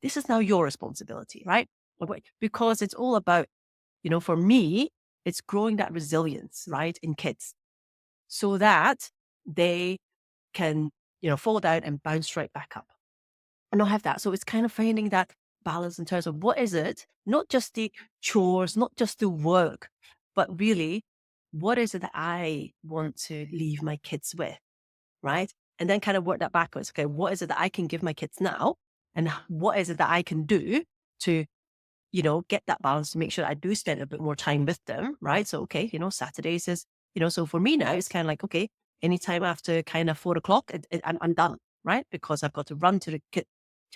This is now your responsibility, right? Because it's all about, for me, it's growing that resilience, right, in kids so that they can, fall down and bounce right back up and not have that. So it's kind of finding that balance in terms of what is it, not just the chores, not just the work, but really, what is it that I want to leave my kids with, right? And then kind of work that backwards. Okay, what is it that I can give my kids now? And what is it that I can do to, get that balance to make sure that I do spend a bit more time with them, right? So, okay, Saturdays is, so for me now, it's kind of like, okay, anytime after kind of 4 o'clock, I'm done, right? Because I've got to run to the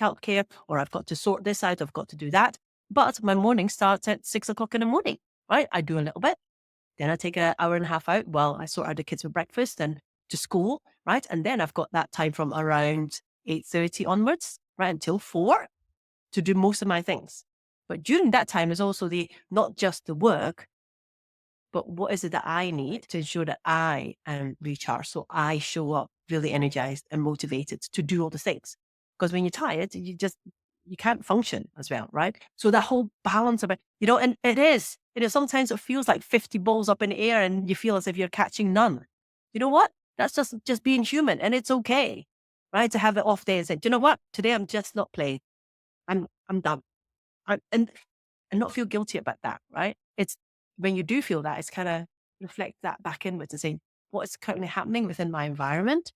childcare or I've got to sort this out, I've got to do that. But my morning starts at 6 o'clock in the morning, right? I do a little bit. Then I take an hour and a half out while I sort out the kids for breakfast and to school, right? And then I've got that time from around 8:30 onwards, right, until 4 to do most of my things. But during that time is also not just the work, but what is it that I need to ensure that I am recharged so I show up really energized and motivated to do all the things. Because when you're tired, you can't function as well, right? So that whole balance of it, and it is, sometimes it feels like 50 balls up in the air and you feel as if you're catching none. You know what? That's just being human, and it's okay, right? To have an off day and say, do you know what? Today I'm just not playing. I'm done. And not feel guilty about that, right? It's when you do feel that, it's kind of reflect that back inwards and saying, what is currently happening within my environment,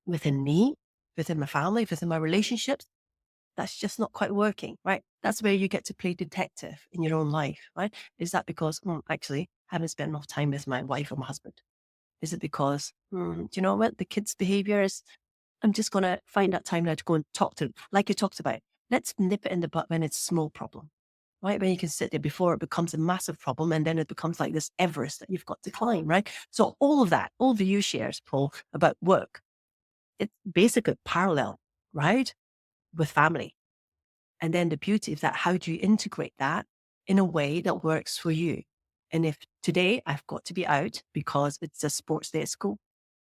within me, within my family, within my relationships, that's just not quite working, right? That's where you get to play detective in your own life, right? Is that because, actually, I haven't spent enough time with my wife or my husband? Is it because, do you know what? The kids' behavior is, I'm just going to find that time now to go and talk to them. Like you talked about, let's nip it in the butt when it's a small problem, right? When you can sit there before it becomes a massive problem and then it becomes like this Everest that you've got to climb, right? So all of that, all the you shares, Paul, about work, it's basically parallel, right? With family. And then the beauty of that, how do you integrate that in a way that works for you? And if today I've got to be out because it's a sports day at school,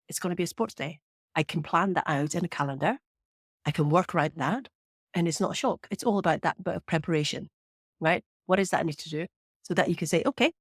it's going to be a sports day. I can plan that out in a calendar. I can work around that. And it's not a shock. It's all about that bit of preparation, right? What is that I need to do? So that you can say, okay,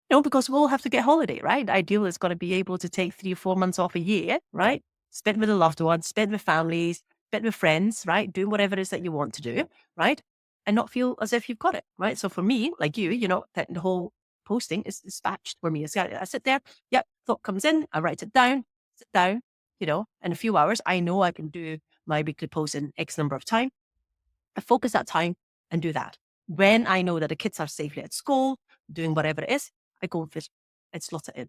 because we'll have to get holiday, right? The ideal is going to be able to take 3 or 4 months off a year, right? Spend with the loved ones, spend with families, spend with friends, right? Do whatever it is that you want to do, right? And not feel as if you've got it, right? So for me, like you, that the whole posting is dispatched for me. I sit there, yep, thought comes in, I write it down, sit down, in a few hours, I know I can do my weekly post in X number of time. I focus that time and do that. When I know that the kids are safely at school, doing whatever it is, I go and slot it in.